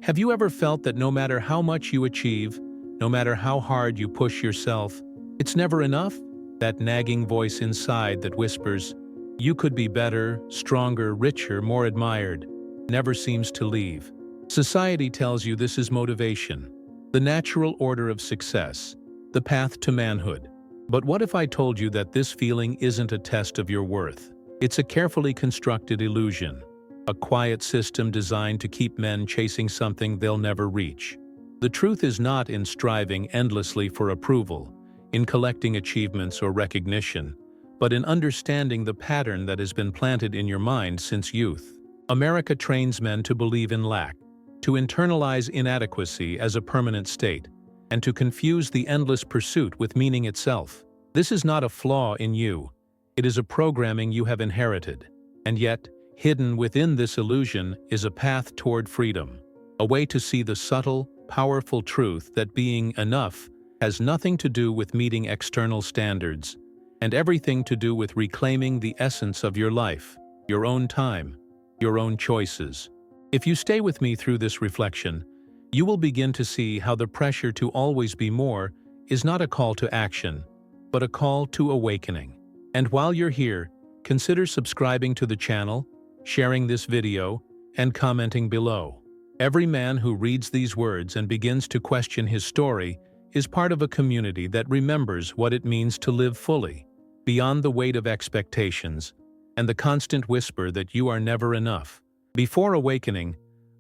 Have you ever felt that no matter how much you achieve, no matter how hard you push yourself, it's never enough? That nagging voice inside that whispers, "You could be better, stronger, richer, more admired," never seems to leave. Society tells you this is motivation, the natural order of success, the path to manhood. But what if I told you that this feeling isn't a test of your worth? It's a carefully constructed illusion, a quiet system designed to keep men chasing something they'll never reach. The truth is not in striving endlessly for approval, in collecting achievements or recognition, but in understanding the pattern that has been planted in your mind since youth. America trains men to believe in lack, to internalize inadequacy as a permanent state, and to confuse the endless pursuit with meaning itself. This is not a flaw in you. It is a programming you have inherited. And yet, hidden within this illusion is a path toward freedom, a way to see the subtle, powerful truth that being enough has nothing to do with meeting external standards, and everything to do with reclaiming the essence of your life, your own time, your own choices. If you stay with me through this reflection, you will begin to see how the pressure to always be more is not a call to action, but a call to awakening. And while you're here, consider subscribing to the channel, sharing this video, and commenting below. Every man who reads these words and begins to question his story is part of a community that remembers what it means to live fully, beyond the weight of expectations, and the constant whisper that you are never enough. Before awakening,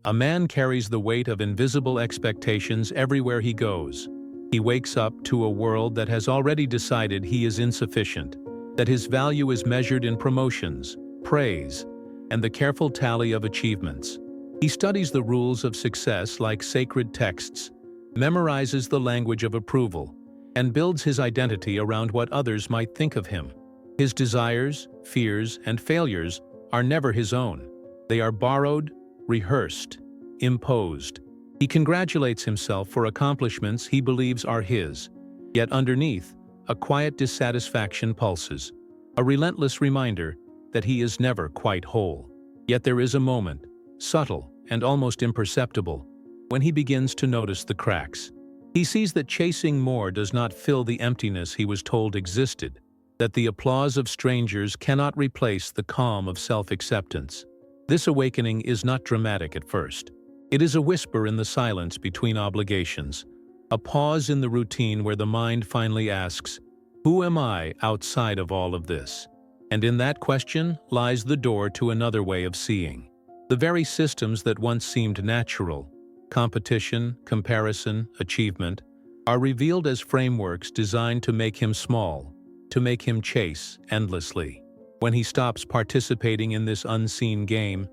a man carries the weight of invisible expectations everywhere he goes. He wakes up to a world that has already decided he is insufficient, that his value is measured in promotions, praise, and the careful tally of achievements. He studies the rules of success like sacred texts, memorizes the language of approval, and builds his identity around what others might think of him. His desires, fears, and failures are never his own. They are borrowed, rehearsed, imposed. He congratulates himself for accomplishments he believes are his, yet underneath, a quiet dissatisfaction pulses, a relentless reminder that he is never quite whole. Yet there is a moment, subtle and almost imperceptible, when he begins to notice the cracks. He sees that chasing more does not fill the emptiness he was told existed, that the applause of strangers cannot replace the calm of self-acceptance. This awakening is not dramatic at first. It is a whisper in the silence between obligations, a pause in the routine where the mind finally asks, "Who am I outside of all of this?" And in that question lies the door to another way of seeing. The very systems that once seemed natural, competition, comparison, achievement, are revealed as frameworks designed to make him small, to make him chase endlessly. When he stops participating in this unseen game,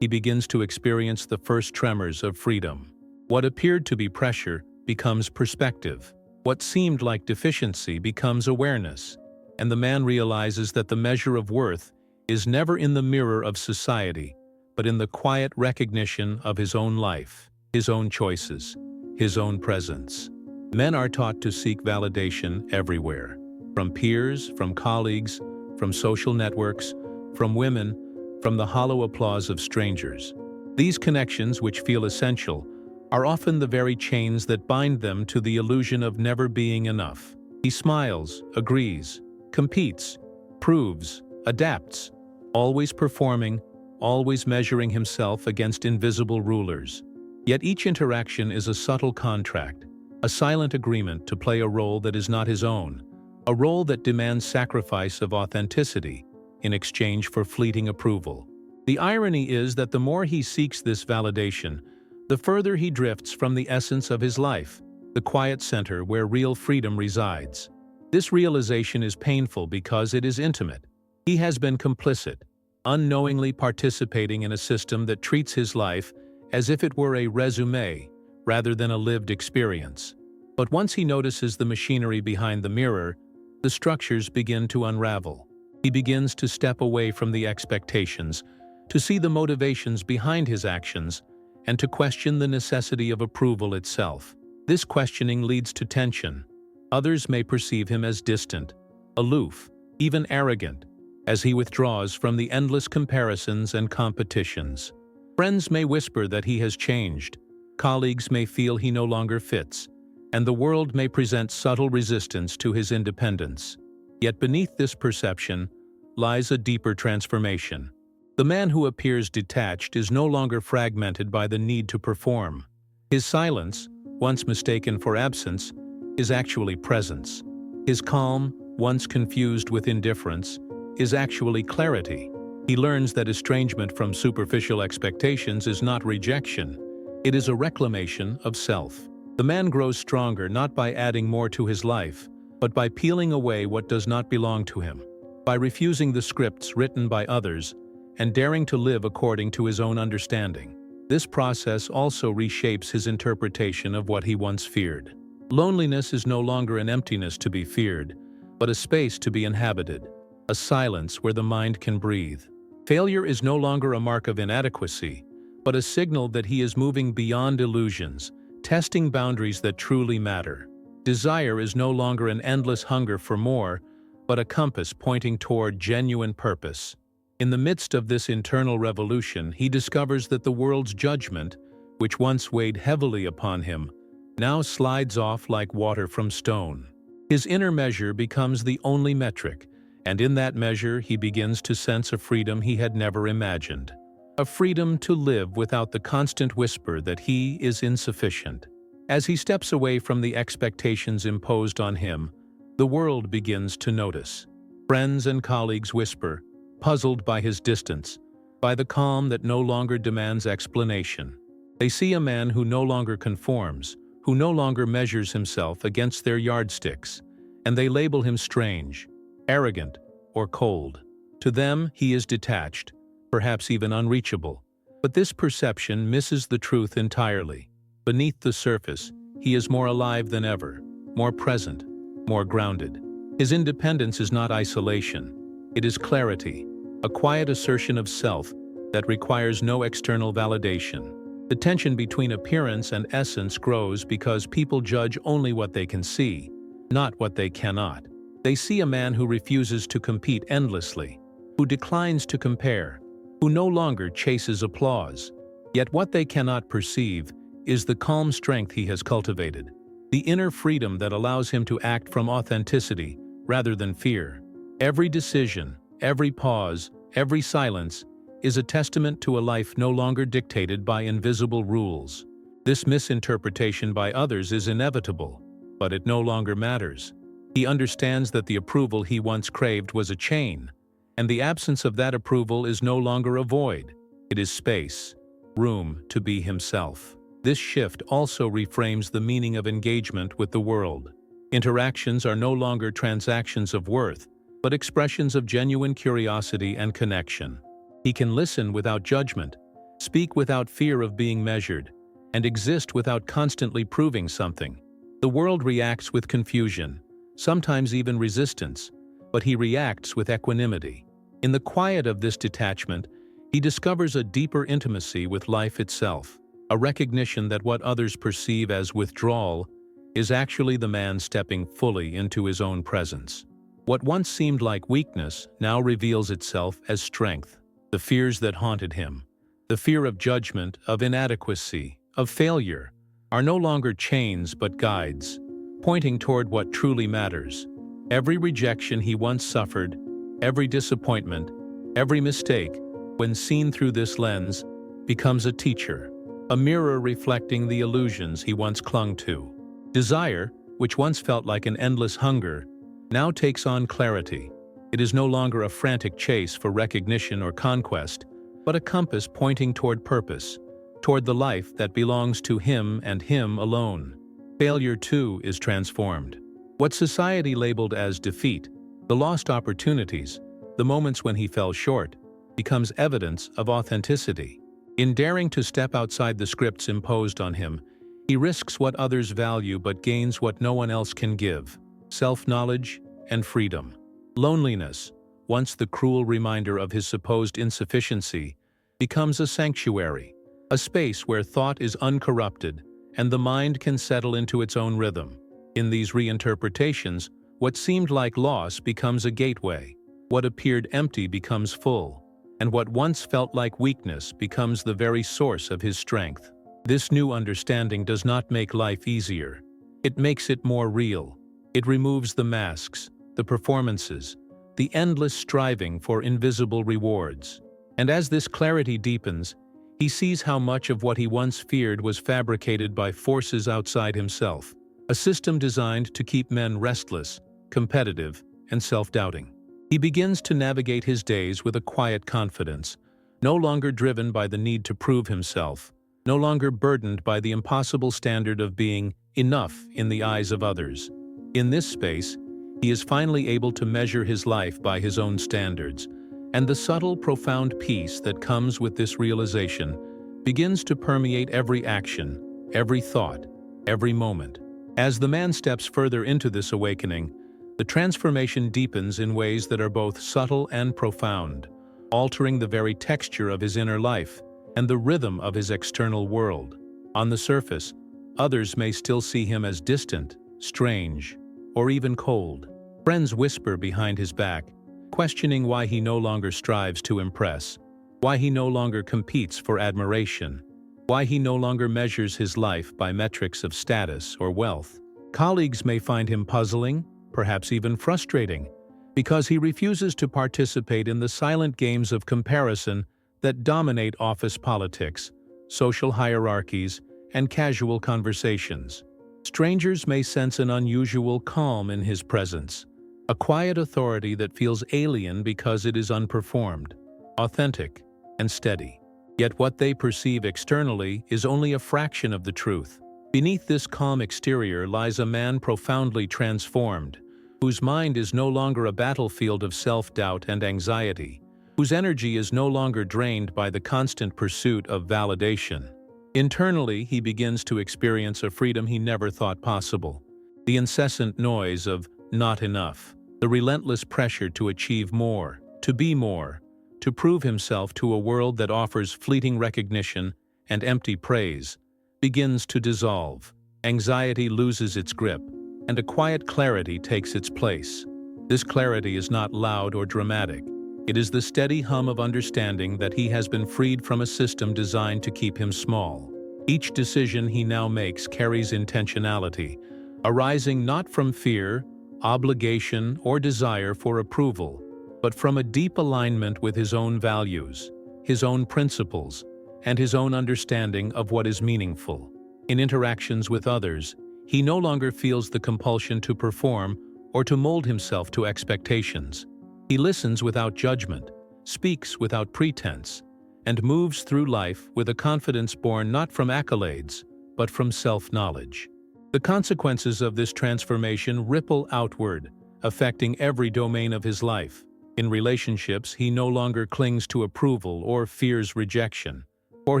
he begins to experience the first tremors of freedom. What appeared to be pressure becomes perspective. What seemed like deficiency becomes awareness. And the man realizes that the measure of worth is never in the mirror of society, but in the quiet recognition of his own life, his own choices, his own presence. Men are taught to seek validation everywhere, from peers, from colleagues, from social networks, from women, from the hollow applause of strangers. These connections, which feel essential, are often the very chains that bind them to the illusion of never being enough. He smiles, agrees, competes, proves, adapts, always performing, always measuring himself against invisible rulers. Yet each interaction is a subtle contract, a silent agreement to play a role that is not his own, a role that demands sacrifice of authenticity in exchange for fleeting approval. The irony is that the more he seeks this validation, the further he drifts from the essence of his life, the quiet center where real freedom resides. This realization is painful because it is intimate. He has been complicit, unknowingly participating in a system that treats his life as if it were a resume rather than a lived experience. But once he notices the machinery behind the mirror, the structures begin to unravel. He begins to step away from the expectations, to see the motivations behind his actions, and to question the necessity of approval itself. This questioning leads to tension. Others may perceive him as distant, aloof, even arrogant, as he withdraws from the endless comparisons and competitions. Friends may whisper that he has changed, colleagues may feel he no longer fits, and the world may present subtle resistance to his independence. Yet beneath this perception lies a deeper transformation. The man who appears detached is no longer fragmented by the need to perform. His silence, once mistaken for absence, is actually presence. His calm, once confused with indifference, is actually clarity. He learns that estrangement from superficial expectations is not rejection. It is a reclamation of self. The man grows stronger not by adding more to his life, but by peeling away what does not belong to him, by refusing the scripts written by others, and daring to live according to his own understanding. This process also reshapes his interpretation of what he once feared. Loneliness is no longer an emptiness to be feared, but a space to be inhabited, a silence where the mind can breathe. Failure is no longer a mark of inadequacy, but a signal that he is moving beyond illusions, testing boundaries that truly matter. Desire is no longer an endless hunger for more, but a compass pointing toward genuine purpose. In the midst of this internal revolution, he discovers that the world's judgment, which once weighed heavily upon him, now slides off like water from stone. His inner measure becomes the only metric, and in that measure he begins to sense a freedom he had never imagined. A freedom to live without the constant whisper that he is insufficient. As he steps away from the expectations imposed on him, the world begins to notice. Friends and colleagues whisper, puzzled by his distance, by the calm that no longer demands explanation. They see a man who no longer conforms, who no longer measures himself against their yardsticks, and they label him strange, arrogant, or cold. To them, he is detached, perhaps even unreachable. But this perception misses the truth entirely. Beneath the surface, he is more alive than ever, more present, more grounded. His independence is not isolation. It is clarity, a quiet assertion of self that requires no external validation. The tension between appearance and essence grows because people judge only what they can see, not what they cannot. They see a man who refuses to compete endlessly, who declines to compare, who no longer chases applause. Yet what they cannot perceive is the calm strength he has cultivated, the inner freedom that allows him to act from authenticity rather than fear. Every decision, every pause, every silence is a testament to a life no longer dictated by invisible rules. This misinterpretation by others is inevitable, but it no longer matters. He understands that the approval he once craved was a chain, and the absence of that approval is no longer a void. It is space, room to be himself. This shift also reframes the meaning of engagement with the world. Interactions are no longer transactions of worth, but expressions of genuine curiosity and connection. He can listen without judgment, speak without fear of being measured, and exist without constantly proving something. The world reacts with confusion, sometimes even resistance, but he reacts with equanimity. In the quiet of this detachment, he discovers a deeper intimacy with life itself, a recognition that what others perceive as withdrawal is actually the man stepping fully into his own presence. What once seemed like weakness now reveals itself as strength. The fears that haunted him, the fear of judgment, of inadequacy, of failure, are no longer chains but guides, pointing toward what truly matters. Every rejection he once suffered, every disappointment, every mistake, when seen through this lens, becomes a teacher, a mirror reflecting the illusions he once clung to. Desire, which once felt like an endless hunger, now takes on clarity. It is no longer a frantic chase for recognition or conquest, but a compass pointing toward purpose, toward the life that belongs to him and him alone. Failure, too, is transformed. What society labeled as defeat, the lost opportunities, the moments when he fell short, becomes evidence of authenticity. In daring to step outside the scripts imposed on him, he risks what others value but gains what no one else can give: self-knowledge and freedom. Loneliness, once the cruel reminder of his supposed insufficiency, becomes a sanctuary, a space where thought is uncorrupted and the mind can settle into its own rhythm. In these reinterpretations, what seemed like loss becomes a gateway, what appeared empty becomes full, and what once felt like weakness becomes the very source of his strength. This new understanding does not make life easier. It makes it more real. It removes the masks, the performances, the endless striving for invisible rewards. And as this clarity deepens, he sees how much of what he once feared was fabricated by forces outside himself, a system designed to keep men restless, competitive, and self-doubting. He begins to navigate his days with a quiet confidence, no longer driven by the need to prove himself, no longer burdened by the impossible standard of being enough in the eyes of others. In this space, he is finally able to measure his life by his own standards, and the subtle, profound peace that comes with this realization begins to permeate every action, every thought, every moment. As the man steps further into this awakening, the transformation deepens in ways that are both subtle and profound, altering the very texture of his inner life and the rhythm of his external world. On the surface, others may still see him as distant, strange, or even cold. Friends whisper behind his back, questioning why he no longer strives to impress, why he no longer competes for admiration, why he no longer measures his life by metrics of status or wealth. Colleagues may find him puzzling, perhaps even frustrating, because he refuses to participate in the silent games of comparison that dominate office politics, social hierarchies, and casual conversations. Strangers may sense an unusual calm in his presence, a quiet authority that feels alien because it is unperformed, authentic, and steady. Yet what they perceive externally is only a fraction of the truth. Beneath this calm exterior lies a man profoundly transformed, whose mind is no longer a battlefield of self-doubt and anxiety, whose energy is no longer drained by the constant pursuit of validation. Internally, he begins to experience a freedom he never thought possible. The incessant noise of not enough, the relentless pressure to achieve more, to be more, to prove himself to a world that offers fleeting recognition and empty praise, begins to dissolve. Anxiety loses its grip, and a quiet clarity takes its place. This clarity is not loud or dramatic. It is the steady hum of understanding that he has been freed from a system designed to keep him small. Each decision he now makes carries intentionality, arising not from fear, obligation, or desire for approval, but from a deep alignment with his own values, his own principles, and his own understanding of what is meaningful. In interactions with others, he no longer feels the compulsion to perform or to mold himself to expectations. He listens without judgment, speaks without pretense, and moves through life with a confidence born not from accolades, but from self-knowledge. The consequences of this transformation ripple outward, affecting every domain of his life. In relationships, he no longer clings to approval or fears rejection, for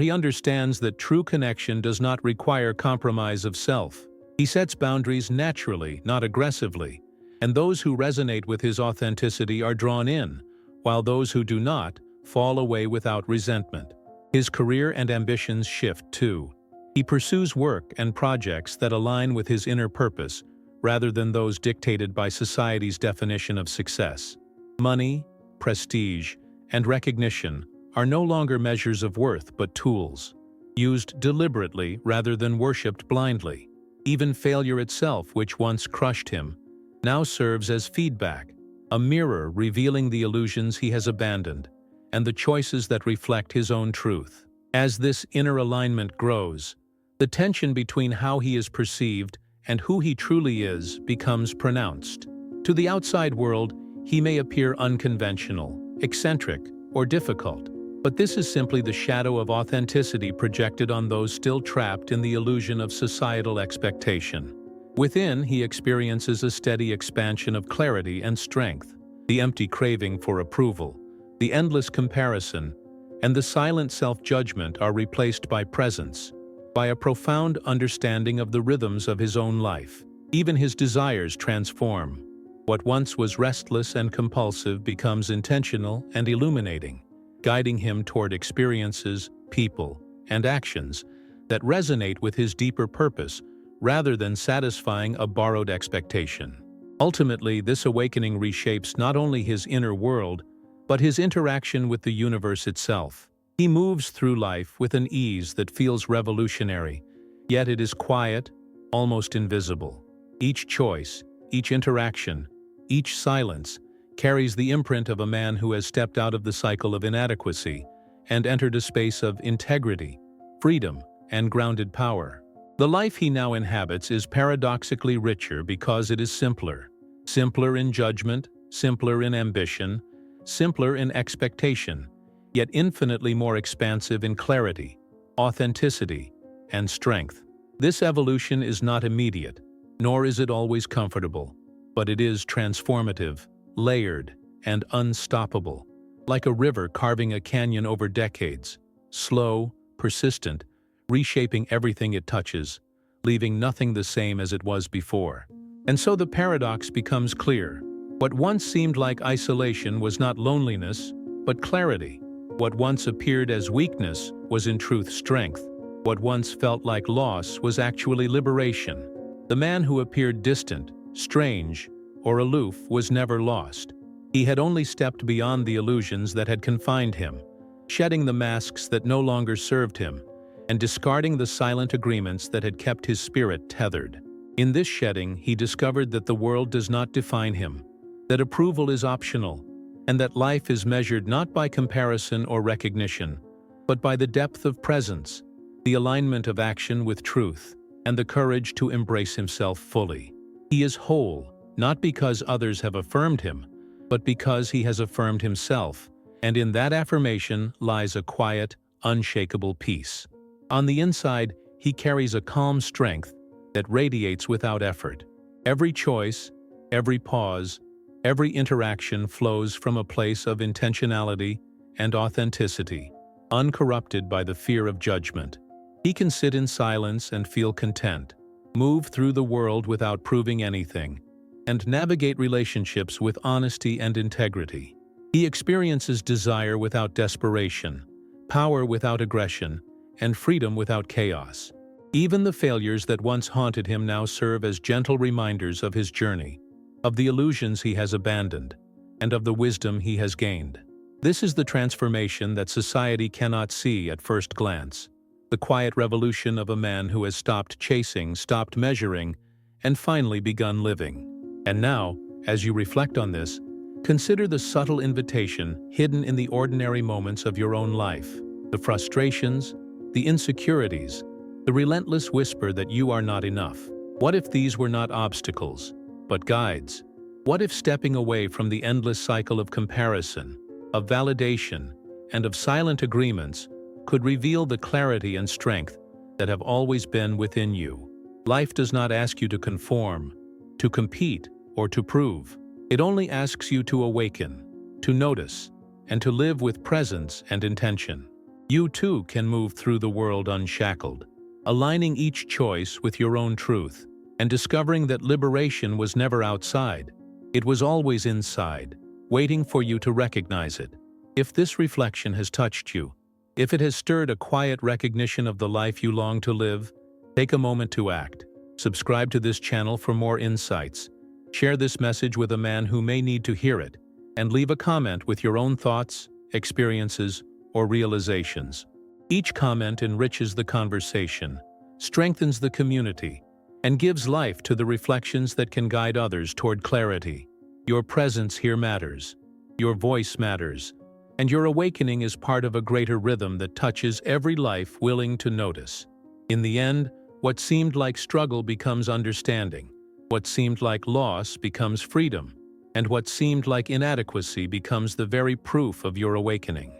he understands that true connection does not require compromise of self. He sets boundaries naturally, not aggressively, and those who resonate with his authenticity are drawn in, while those who do not fall away without resentment. His career and ambitions shift too. He pursues work and projects that align with his inner purpose, rather than those dictated by society's definition of success. Money, prestige, and recognition are no longer measures of worth but tools, used deliberately rather than worshipped blindly. Even failure itself, which once crushed him, now serves as feedback, a mirror revealing the illusions he has abandoned and the choices that reflect his own truth. As this inner alignment grows, the tension between how he is perceived and who he truly is becomes pronounced. To the outside world, he may appear unconventional, eccentric, or difficult, but this is simply the shadow of authenticity projected on those still trapped in the illusion of societal expectation. Within, he experiences a steady expansion of clarity and strength. The empty craving for approval, the endless comparison, and the silent self-judgment are replaced by presence, by a profound understanding of the rhythms of his own life. Even his desires transform. What once was restless and compulsive becomes intentional and illuminating, guiding him toward experiences, people, and actions that resonate with his deeper purpose rather than satisfying a borrowed expectation. Ultimately, this awakening reshapes not only his inner world, but his interaction with the universe itself. He moves through life with an ease that feels revolutionary, yet it is quiet, almost invisible. Each choice, each interaction, each silence carries the imprint of a man who has stepped out of the cycle of inadequacy and entered a space of integrity, freedom, and grounded power. The life he now inhabits is paradoxically richer because it is simpler. Simpler in judgment, simpler in ambition, simpler in expectation, yet infinitely more expansive in clarity, authenticity, and strength. This evolution is not immediate, nor is it always comfortable, but it is transformative, layered, and unstoppable, like a river carving a canyon over decades, slow, persistent, reshaping everything it touches, leaving nothing the same as it was before. And so the paradox becomes clear. What once seemed like isolation was not loneliness, but clarity. What once appeared as weakness was in truth strength. What once felt like loss was actually liberation. The man who appeared distant, strange, or aloof was never lost. He had only stepped beyond the illusions that had confined him, shedding the masks that no longer served him, and discarding the silent agreements that had kept his spirit tethered. In this shedding, he discovered that the world does not define him, that approval is optional, and that life is measured not by comparison or recognition, but by the depth of presence, the alignment of action with truth, and the courage to embrace himself fully. He is whole, not because others have affirmed him, but because he has affirmed himself, and in that affirmation lies a quiet, unshakable peace. On the inside, he carries a calm strength that radiates without effort. Every choice, every pause, every interaction flows from a place of intentionality and authenticity, uncorrupted by the fear of judgment. He can sit in silence and feel content, move through the world without proving anything, and navigate relationships with honesty and integrity. He experiences desire without desperation, power without aggression, and freedom without chaos. Even the failures that once haunted him now serve as gentle reminders of his journey, of the illusions he has abandoned, and of the wisdom he has gained. This is the transformation that society cannot see at first glance, the quiet revolution of a man who has stopped chasing, stopped measuring, and finally begun living. And now, as you reflect on this, consider the subtle invitation hidden in the ordinary moments of your own life, the frustrations, the insecurities, the relentless whisper that you are not enough. What if these were not obstacles, but guides? What if stepping away from the endless cycle of comparison, of validation, and of silent agreements could reveal the clarity and strength that have always been within you? Life does not ask you to conform, to compete, or to prove. It only asks you to awaken, to notice, and to live with presence and intention. You too can move through the world unshackled, aligning each choice with your own truth, and discovering that liberation was never outside. It was always inside, waiting for you to recognize it. If this reflection has touched you, if it has stirred a quiet recognition of the life you long to live, take a moment to act. Subscribe to this channel for more insights. Share this message with a man who may need to hear it, and leave a comment with your own thoughts, experiences, or realizations. Each comment enriches the conversation, strengthens the community, and gives life to the reflections that can guide others toward clarity. Your presence here matters, your voice matters, and your awakening is part of a greater rhythm that touches every life willing to notice. In the end, what seemed like struggle becomes understanding. What seemed like loss becomes freedom, and what seemed like inadequacy becomes the very proof of your awakening.